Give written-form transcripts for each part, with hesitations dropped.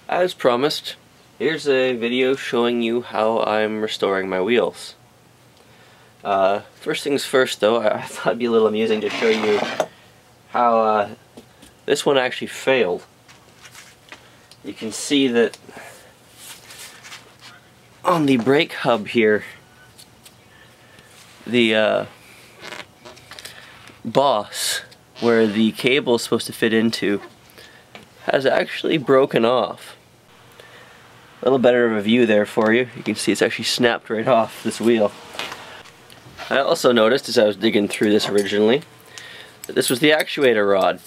As promised, here's a video showing you how I'm restoring my wheels. First things first though, I thought it'd be a little amusing to show you how this one actually failed. You can see that on the brake hub here, the boss where the cable is supposed to fit into has actually broken off. A little better of a view there for you. You can see it's actually snapped right off this wheel. I also noticed as I was digging through this originally that this was the actuator rod.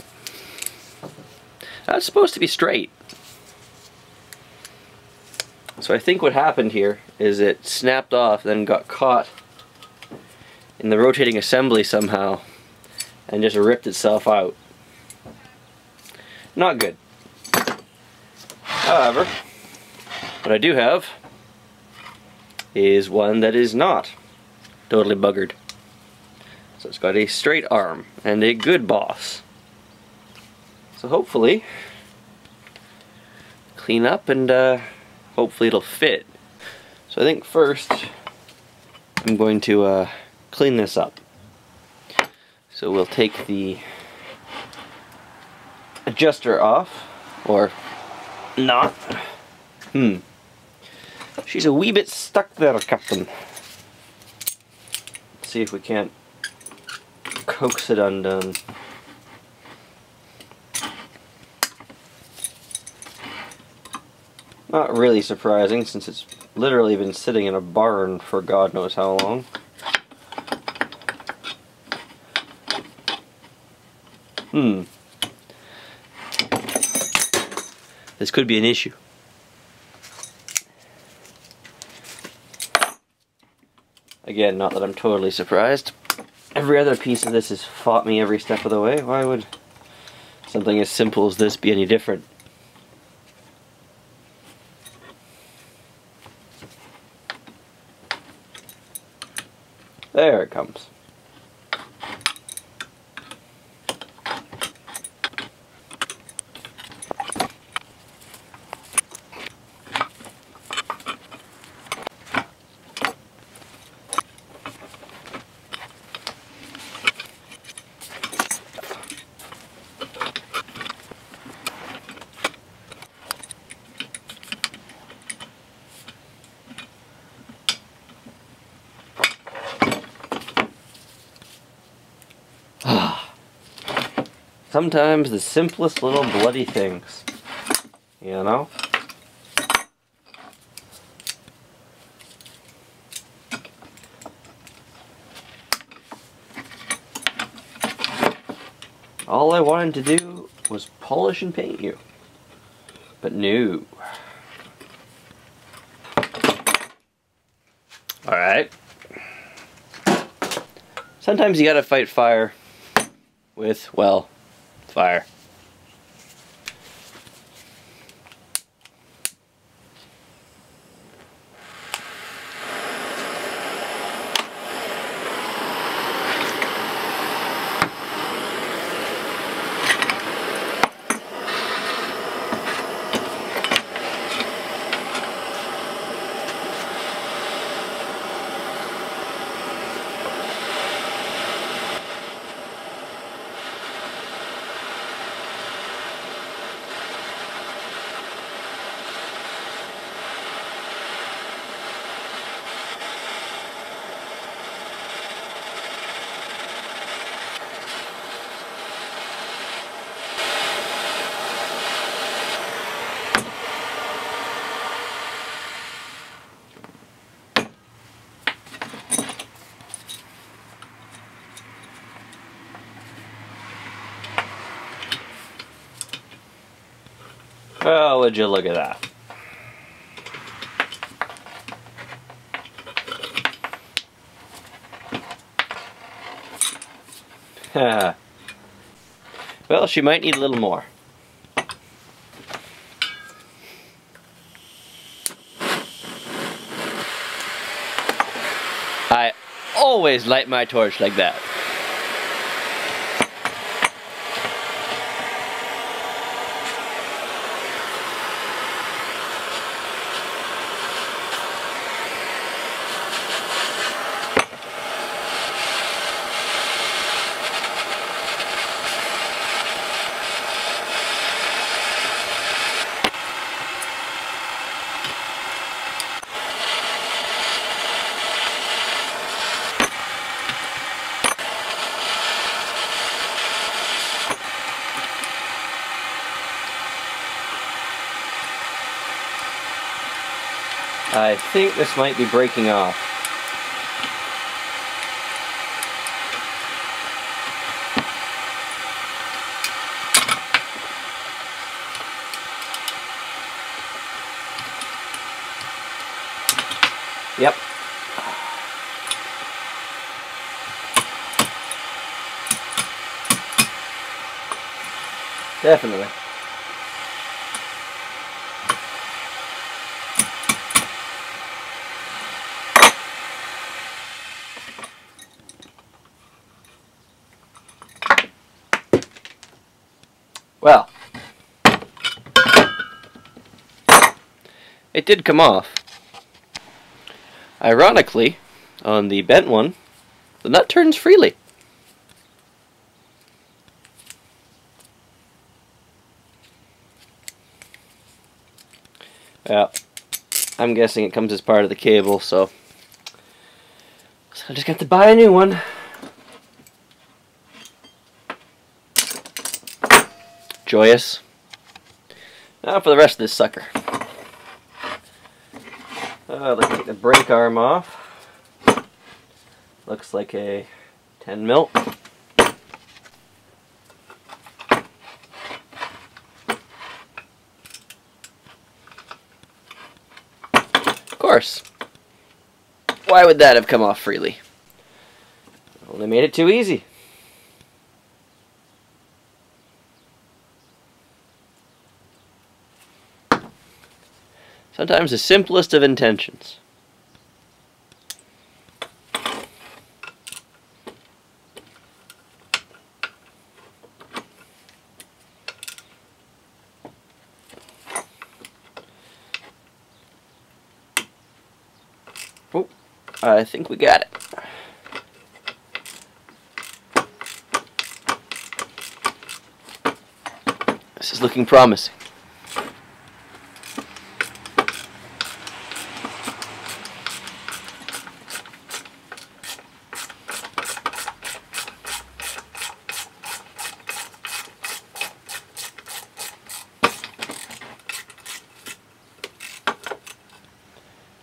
That's supposed to be straight. So I think what happened here is it snapped off, then got caught in the rotating assembly somehow and just ripped itself out. Not good. However, what I do have is one that is not totally buggered. So it's got a straight arm and a good boss. So hopefully clean up and hopefully it'll fit. So I think first I'm going to clean this up. So we'll take the adjuster off, or not. She's a wee bit stuck there, Captain. Let's see if we can't coax it undone. Not really surprising, since it's literally been sitting in a barn for God knows how long. This could be an issue. Again, not that I'm totally surprised. Every other piece of this has fought me every step of the way. Why would something as simple as this be any different? There it comes. Sometimes the simplest little bloody things, you know? All I wanted to do was polish and paint you, but no. Alright. Sometimes you gotta fight fire with, well, fire. Oh, would you look at that. Well, she might need a little more. I always light my torch like that. I think this might be breaking off. Yep. Definitely. Well, it did come off. Ironically, on the bent one, the nut turns freely. Yeah, I'm guessing it comes as part of the cable, so I just got to buy a new one. Joyous. Now for the rest of this sucker. Let's take the brake arm off. Looks like a 10 mil. Of course. Why would that have come off freely? Well, they made it too easy. Sometimes the simplest of intentions. Oh, I think we got it. This is looking promising.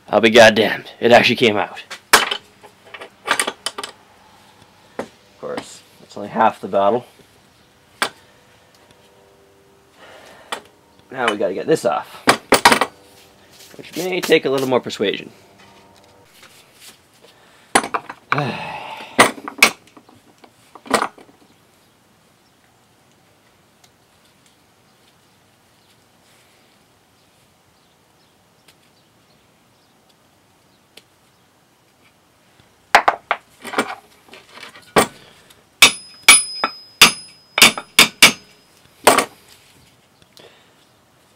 I'll be goddamned. It actually came out. Of course, that's only half the battle. Now we gotta get this off, which may take a little more persuasion.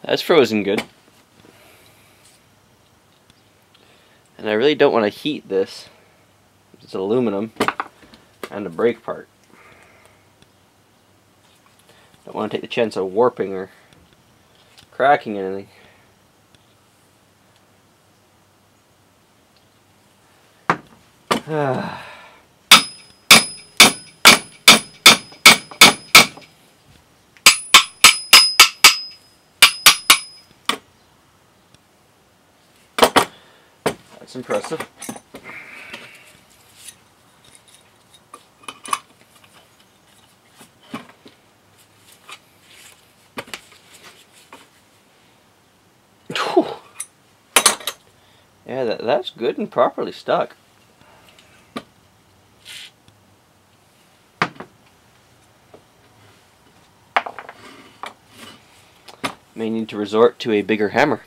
That's frozen good. And I really don't want to heat this. It's aluminum and a brake part. Don't want to take the chance of warping or cracking anything. That's impressive. Whew. Yeah, that's good and properly stuck. May need to resort to a bigger hammer.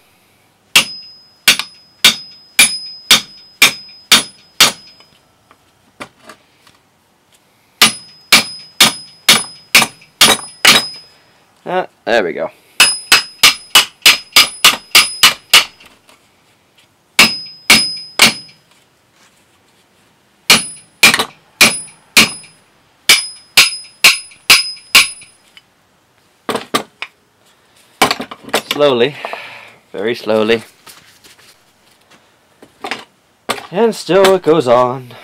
There we go. Slowly, very slowly. And still it goes on.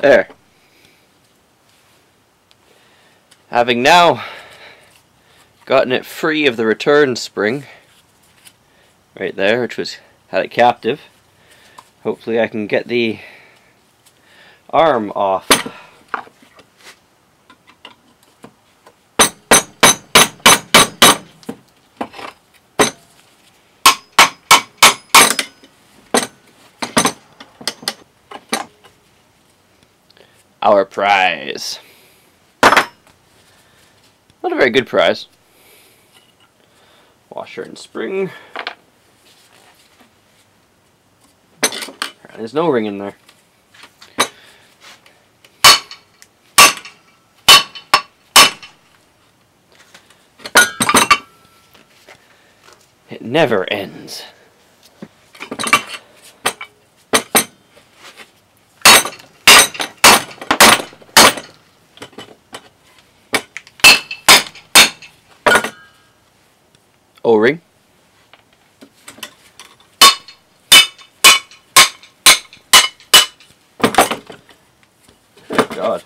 There. Having now gotten it free of the return spring right there, which had it captive, hopefully I can get the arm off. Our prize. Not a very good prize. Washer and spring. There's no ring in there. It never ends. O-ring. Oh God.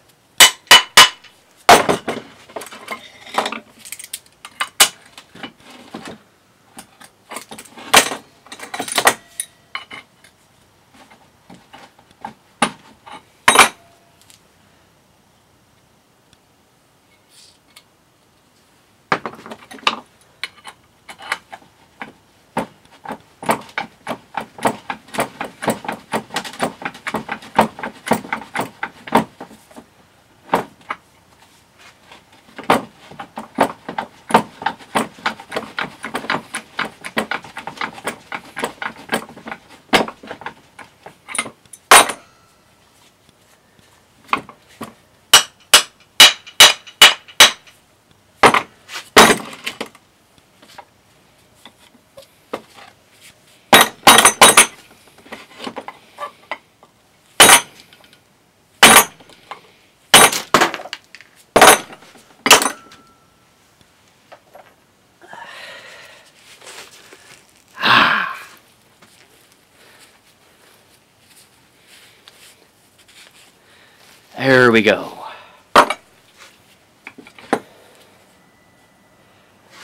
There we go.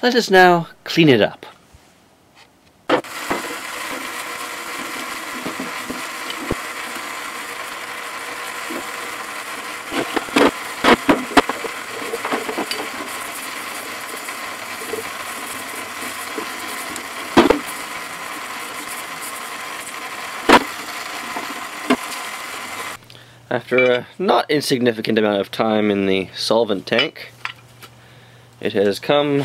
Let us now clean it up. After a not insignificant amount of time in the solvent tank, it has come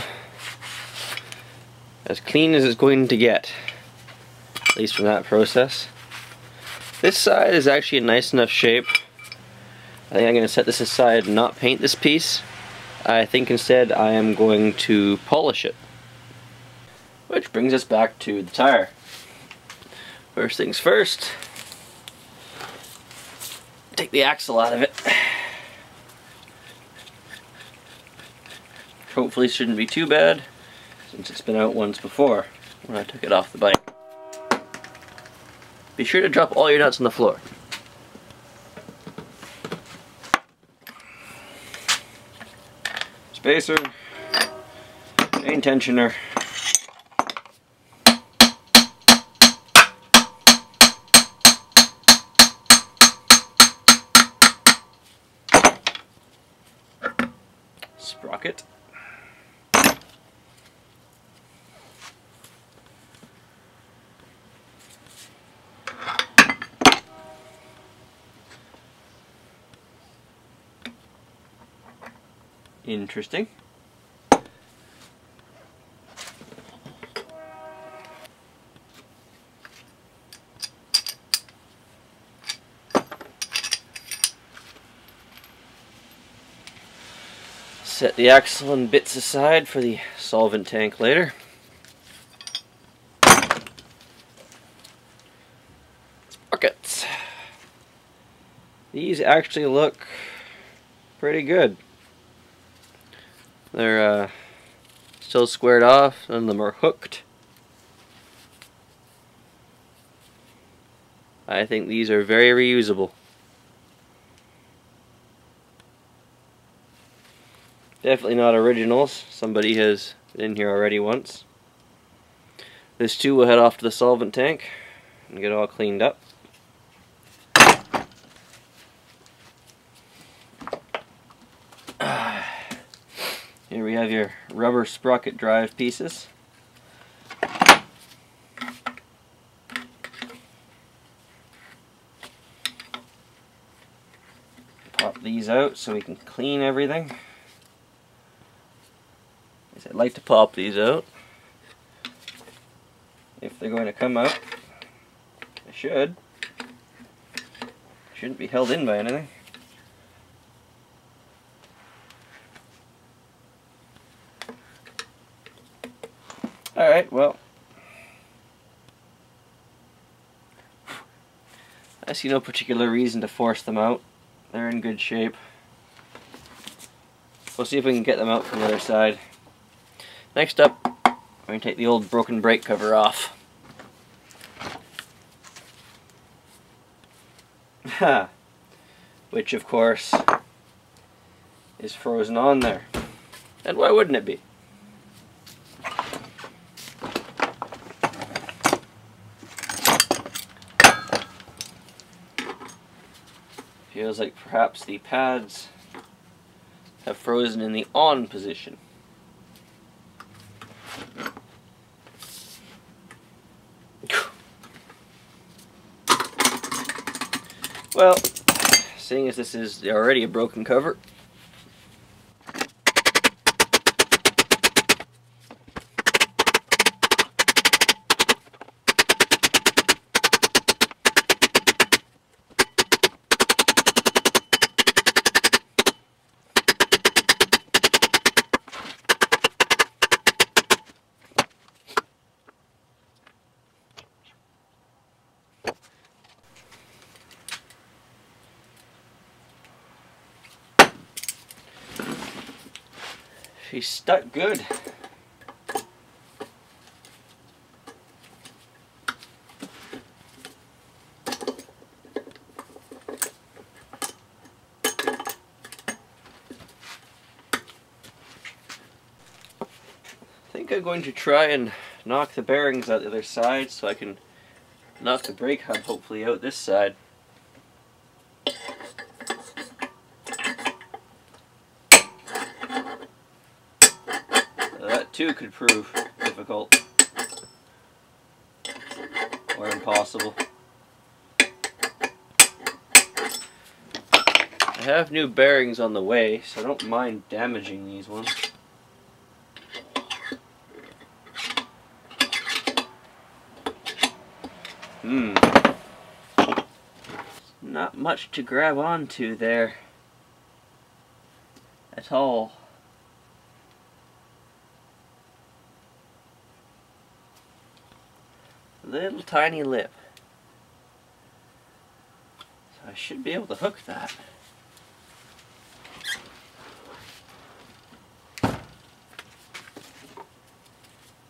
as clean as it's going to get, at least from that process. This side is actually in nice enough shape. I think I'm going to set this aside and not paint this piece. I think instead I am going to polish it. Which brings us back to the tire. First things first, take the axle out of it. Hopefully shouldn't be too bad, since it's been out once before when I took it off the bike. Be sure to drop all your nuts on the floor. Spacer, chain tensioner, sprocket, interesting. Set the axle and bits aside for the solvent tank later. Sprockets. These actually look pretty good. They're still squared off, none of them are hooked. I think these are very reusable. Definitely not originals. Somebody has been in here already once. This too will head off to the solvent tank and get all cleaned up. Here we have your rubber sprocket drive pieces. Pop these out so we can clean everything. I'd like to pop these out. If they're going to come out, they should. Shouldn't be held in by anything. Alright, well, I see no particular reason to force them out. They're in good shape. We'll see if we can get them out from the other side. Next up, we're going to take the old broken brake cover off. Which, of course, is frozen on there. And why wouldn't it be? Feels like perhaps the pads have frozen in the on position. Well, seeing as this is already a broken cover, she's stuck good. I think I'm going to try and knock the bearings out the other side so I can knock the brake hub hopefully out this side. That too could prove difficult or impossible. I have new bearings on the way, so I don't mind damaging these ones. Not much to grab onto there at all. Little tiny lip. So I should be able to hook that.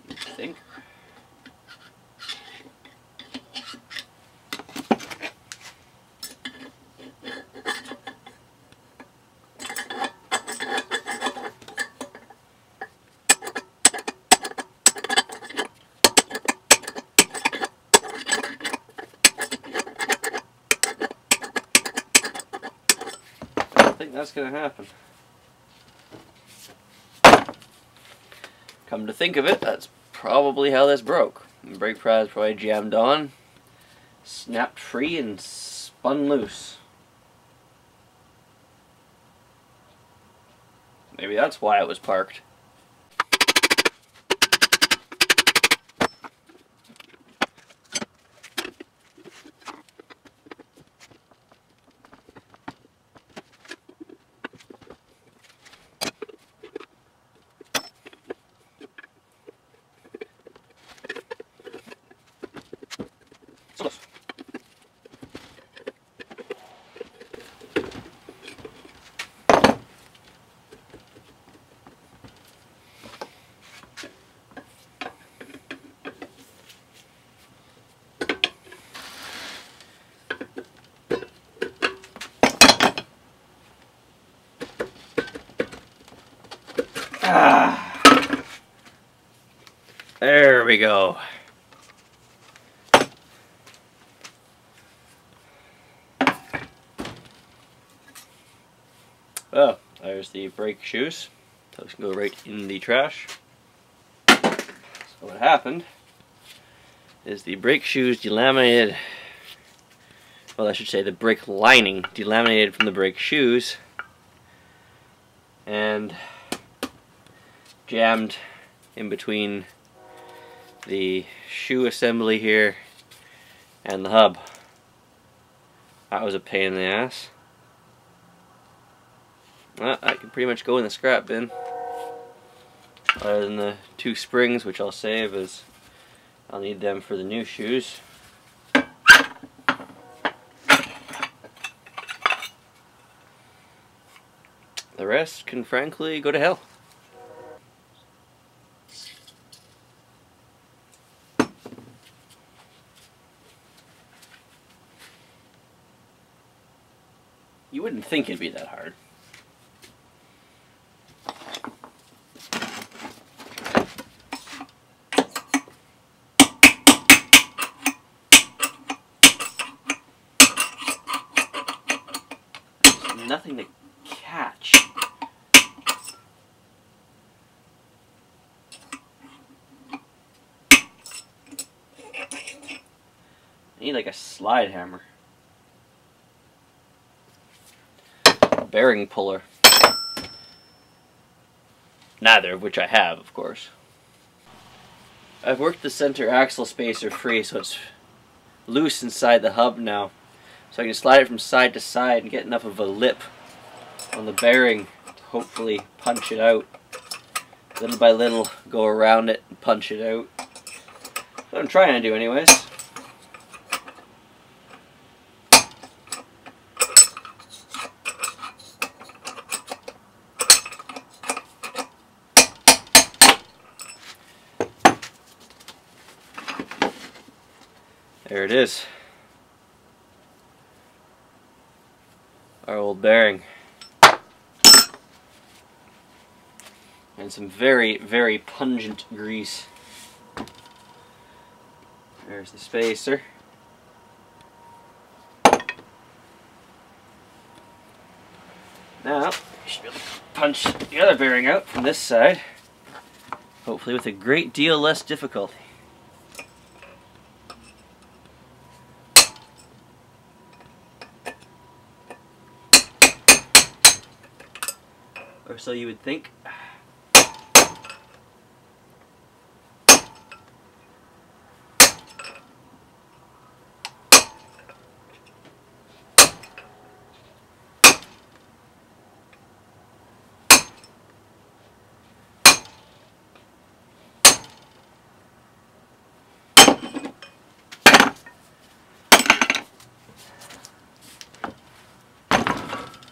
You think? I think that's going to happen. Come to think of it, that's probably how this broke. The brake pad probably jammed on, snapped free, and spun loose. Maybe that's why it was parked. we go. Well, there's the brake shoes. Those can go right in the trash. So what happened is the brake shoes delaminated, well, I should say the brake lining delaminated from the brake shoes and jammed in between the shoe assembly here and the hub. That was a pain in the ass. Well, I can pretty much go in the scrap bin. Other than the 2 springs, which I'll save as I'll need them for the new shoes. The rest can frankly go to hell. You wouldn't think it'd be that hard. There's nothing to catch. I need like a slide hammer. Bearing puller. Neither of which I have, of course. I've worked the center axle spacer free so it's loose inside the hub now. So I can slide it from side to side and get enough of a lip on the bearing to hopefully punch it out. Little by little, go around it and punch it out. That's what I'm trying to do anyways. There it is. Our old bearing. And some very, very pungent grease. There's the spacer. Now, we should be able to punch the other bearing out from this side. Hopefully with a great deal less difficulty. Or so you would think.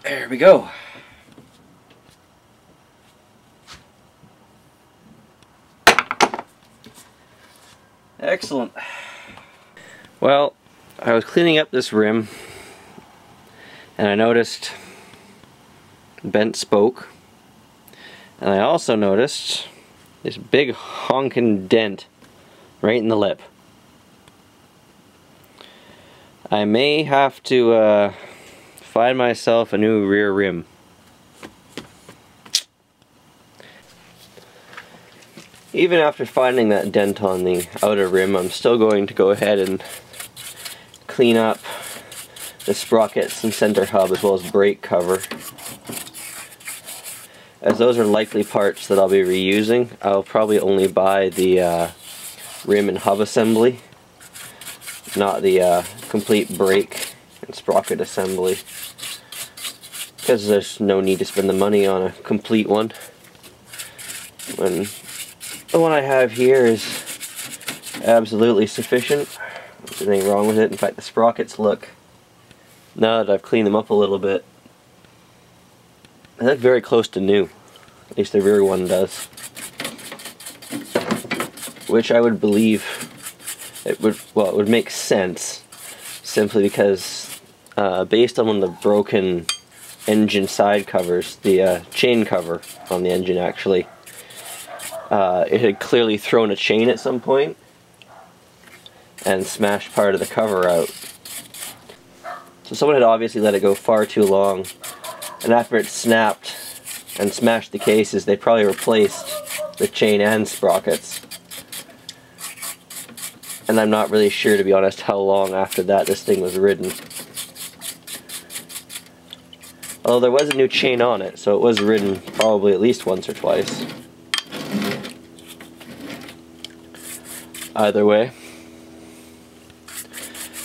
There we go. Excellent. Well, I was cleaning up this rim and I noticed bent spoke, and I also noticed this big honkin' dent right in the lip. I may have to find myself a new rear rim. Even after finding that dent on the outer rim, I'm still going to go ahead and clean up the sprockets and center hub as well as brake cover. As those are likely parts that I'll be reusing, I'll probably only buy the rim and hub assembly, not the complete brake and sprocket assembly, because there's no need to spend the money on a complete one when the one I have here is absolutely sufficient. There's nothing wrong with it. In fact, the sprockets look, now that I've cleaned them up a little bit, they look very close to new. At least the rear one does. Which I would believe it would make sense, simply because based on one of the broken engine side covers, the chain cover on the engine actually, It had clearly thrown a chain at some point and smashed part of the cover out. So someone had obviously let it go far too long, and after it snapped and smashed the cases, they probably replaced the chain and sprockets. And I'm not really sure, to be honest, how long after that this thing was ridden. Although there was a new chain on it, so it was ridden probably at least once or twice. Either way,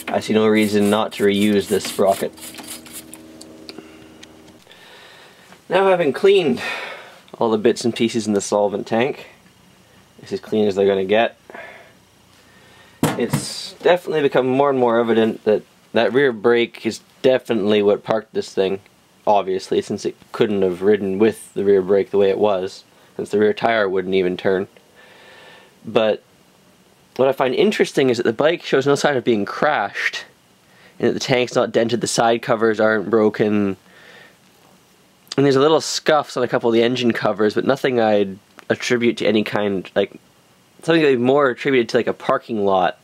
I see no reason not to reuse this sprocket. Now, having cleaned all the bits and pieces in the solvent tank, it's as clean as they're going to get. It's definitely become more and more evident that that rear brake is definitely what parked this thing, obviously, since it couldn't have ridden with the rear brake the way it was, since the rear tire wouldn't even turn. But what I find interesting is that the bike shows no sign of being crashed, and that the tank's not dented, the side covers aren't broken, and there's a little scuffs on a couple of the engine covers, but nothing I'd attribute to any kind, like, something that would be more attributed to like a parking lot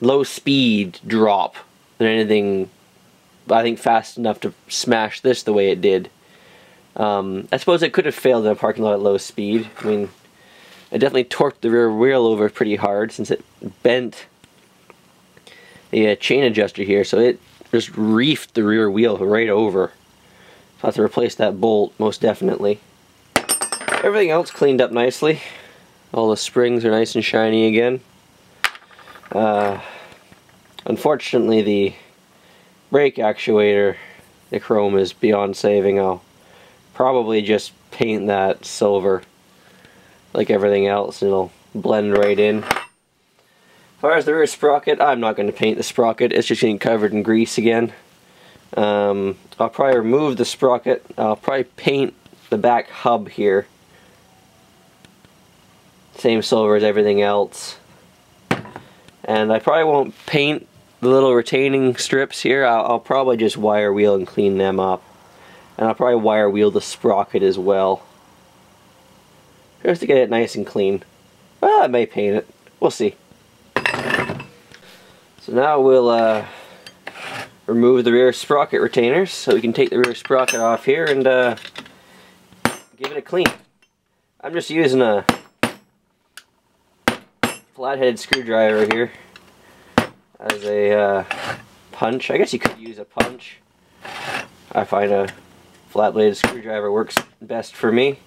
low speed drop than anything, I think, fast enough to smash this the way it did. I suppose it could have failed in a parking lot at low speed. I mean, it definitely torqued the rear wheel over pretty hard since it bent the chain adjuster here, so it just reefed the rear wheel right over. So I have to replace that bolt, most definitely. Everything else cleaned up nicely. All the springs are nice and shiny again. Unfortunately, the brake actuator, the chrome, is beyond saving. I'll probably just paint that silver like everything else, and it'll blend right in. As far as the rear sprocket, I'm not going to paint the sprocket. It's just getting covered in grease again. I'll probably remove the sprocket. I'll probably paint the back hub here. Same silver as everything else. And I probably won't paint the little retaining strips here. I'll probably just wire wheel and clean them up. And I'll probably wire wheel the sprocket as well, just to get it nice and clean. Well, I may paint it. We'll see. So now we'll remove the rear sprocket retainers, so we can take the rear sprocket off here and give it a clean. I'm just using a flat-headed screwdriver here as a punch. I guess you could use a punch. I find a flat-bladed screwdriver works best for me.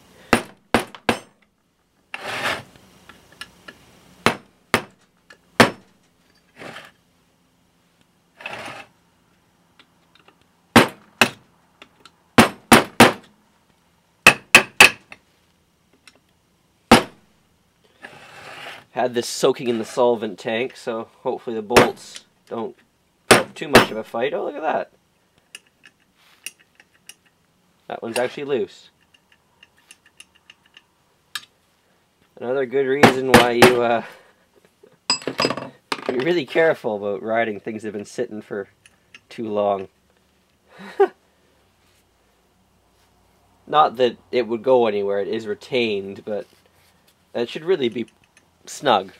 Had this soaking in the solvent tank, so hopefully the bolts don't put up too much of a fight. Oh, look at that. That one's actually loose. Another good reason why you be really careful about riding things that have been sitting for too long. Not that it would go anywhere, it is retained, but it should really be snug,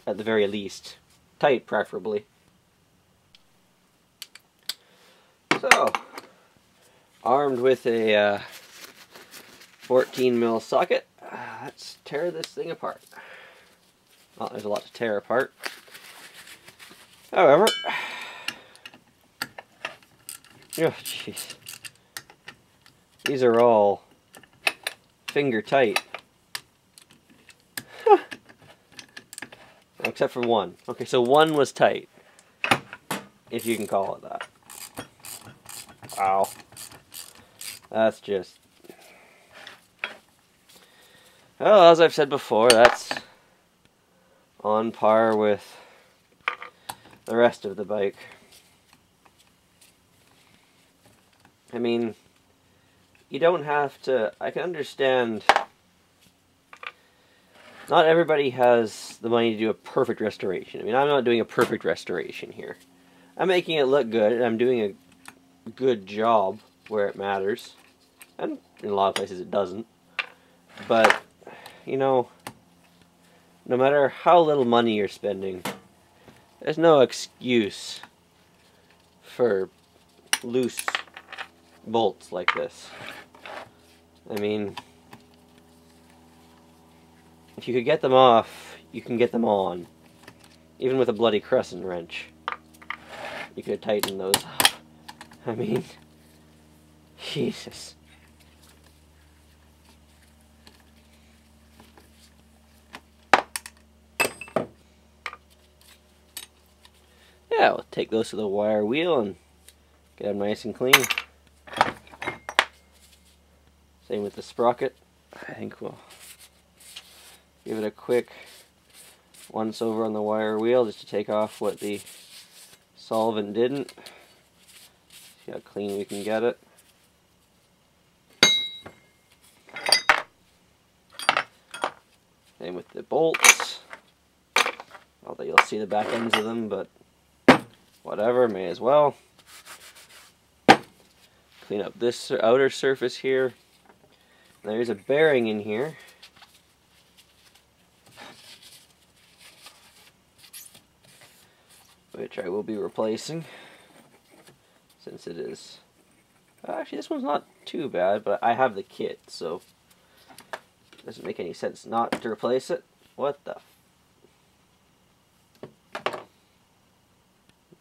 at the very least. Tight, preferably. So, armed with a 14mm socket, let's tear this thing apart. Well, there's a lot to tear apart. However, oh jeez, these are all finger tight. Except for one. Okay, so one was tight, if you can call it that. Wow. That's just... Well, as I've said before, that's on par with the rest of the bike. I mean, you don't have to... I can understand... Not everybody has the money to do a perfect restoration. I mean, I'm not doing a perfect restoration here. I'm making it look good, and I'm doing a good job where it matters. And in a lot of places it doesn't. But you know, no matter how little money you're spending, there's no excuse for loose bolts like this. I mean, if you could get them off, you can get them on. Even with a bloody crescent wrench, you could tighten those up. I mean, Jesus. Yeah, we'll take those to the wire wheel and get them nice and clean. Same with the sprocket. I think we'll give it a quick once over on the wire wheel just to take off what the solvent didn't. See how clean we can get it. Same with the bolts. Although you'll see the back ends of them, but whatever, may as well. Clean up this outer surface here. There's a bearing in here. Which I will be replacing, since it is... Actually, this one's not too bad, but I have the kit, so it doesn't make any sense not to replace it. What the...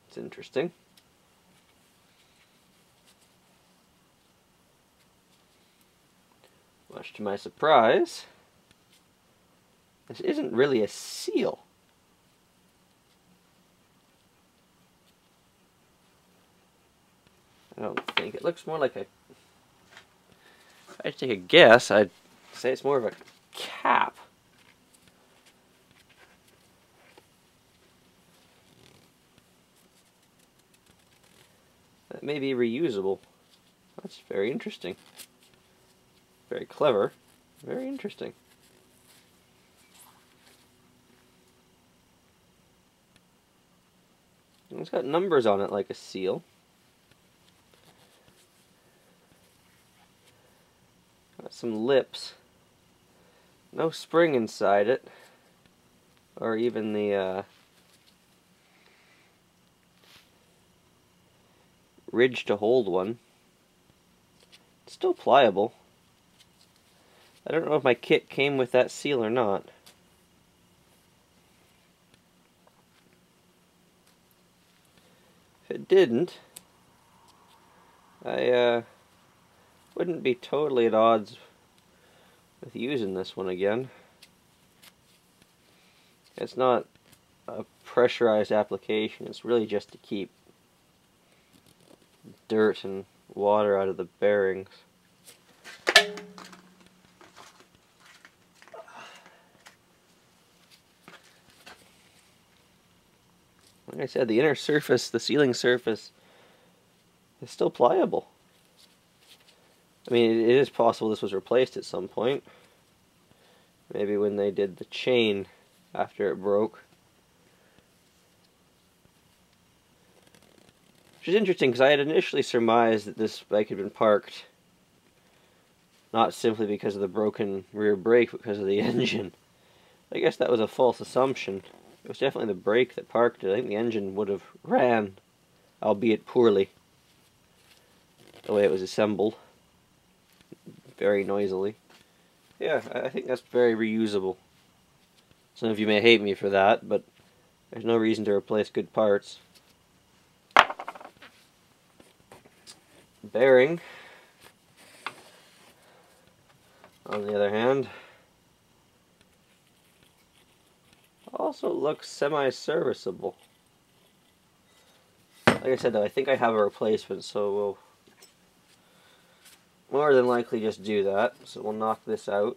It's interesting. Much to my surprise, this isn't really a seal. I don't think. It looks more like a... If I had to take a guess, I'd say it's more of a cap. That may be reusable. That's very interesting. Very clever. Very interesting. And it's got numbers on it like a seal. Got some lips. No spring inside it. Or even the ridge to hold one. It's still pliable. I don't know if my kit came with that seal or not. If it didn't, I wouldn't be totally at odds with using this one again. It's not a pressurized application, it's really just to keep dirt and water out of the bearings. Like I said, the inner surface, the sealing surface, is still pliable. I mean, it is possible this was replaced at some point. Maybe when they did the chain after it broke. Which is interesting, because I had initially surmised that this bike had been parked not simply because of the broken rear brake, but because of the engine. I guess that was a false assumption. It was definitely the brake that parked it. I think the engine would have ran, albeit poorly, the way it was assembled. Very noisily. Yeah, I think that's very reusable. Some of you may hate me for that, but there's no reason to replace good parts. Bearing, on the other hand, also looks semi-serviceable. Like I said though, I think I have a replacement, so we'll more than likely just do that. So we'll knock this out.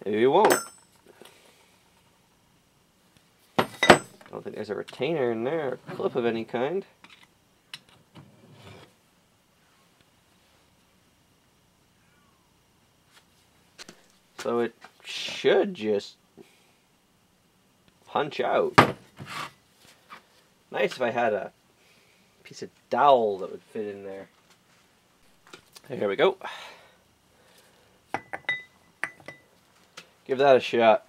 Maybe we won't. Don't think there's a retainer in there, a clip of any kind. So it should just punch out. Nice if I had a piece of dowel that would fit in there. Here we go. Give that a shot.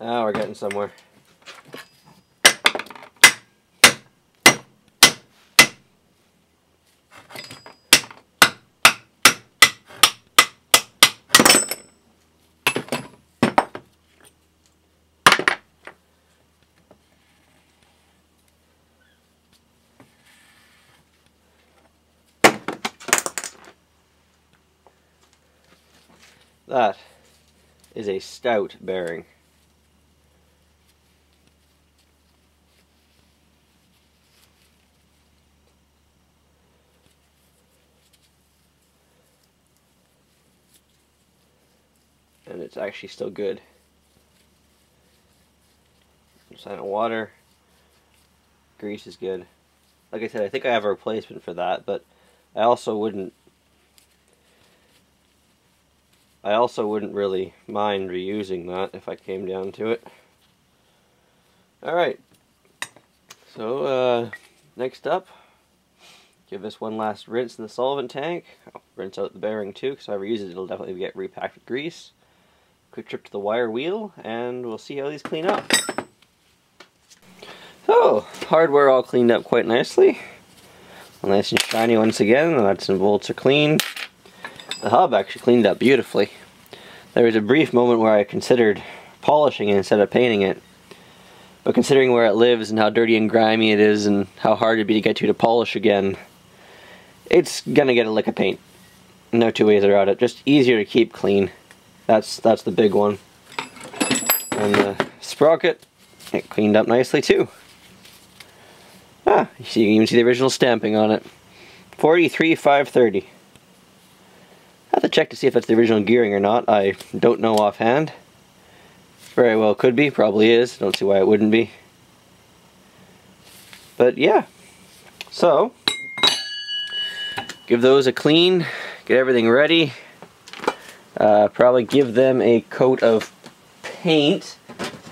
Now we're getting somewhere. That is a stout bearing. And it's actually still good. Sign of water. Grease is good. Like I said, I think I have a replacement for that, but I also wouldn't really mind reusing that if I came down to it. Alright, so next up, give this one last rinse in the solvent tank. I'll rinse out the bearing too, because if I ever use it, it'll definitely get repacked with grease. Quick trip to the wire wheel, and we'll see how these clean up. So, hardware all cleaned up quite nicely. Nice and shiny once again, the nuts and bolts are clean. The hub actually cleaned up beautifully. There was a brief moment where I considered polishing it instead of painting it. But considering where it lives and how dirty and grimy it is and how hard it'd be to get to polish again, it's gonna get a lick of paint. No two ways about it. Just easier to keep clean. That's the big one. And the sprocket, it cleaned up nicely too. Ah, you can even see the original stamping on it. 43,530. I have to check to see if that's the original gearing or not. I don't know offhand. Very well could be, probably is. Don't see why it wouldn't be. But yeah. So, give those a clean, get everything ready. Probably give them a coat of paint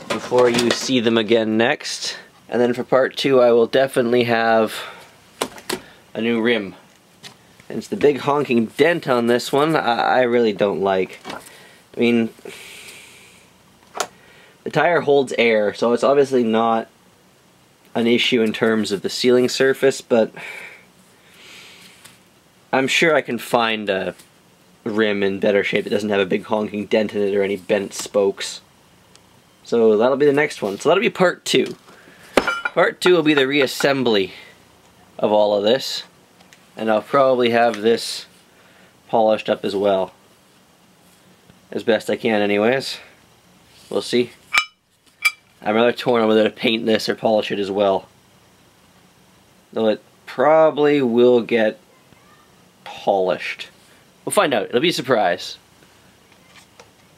before you see them again next. And then for part 2, I will definitely have a new rim. And it's the big honking dent on this one I really don't like. I mean, the tire holds air, so it's obviously not an issue in terms of the sealing surface, but I'm sure I can find a rim in better shape that doesn't have a big honking dent in it or any bent spokes. So that'll be the next one. So that'll be part 2. Part 2 will be the reassembly of all of this, and I'll probably have this polished up as well. As best I can anyways. We'll see. I'm rather torn on whether to paint this or polish it as well. Though it probably will get polished. We'll find out. It'll be a surprise.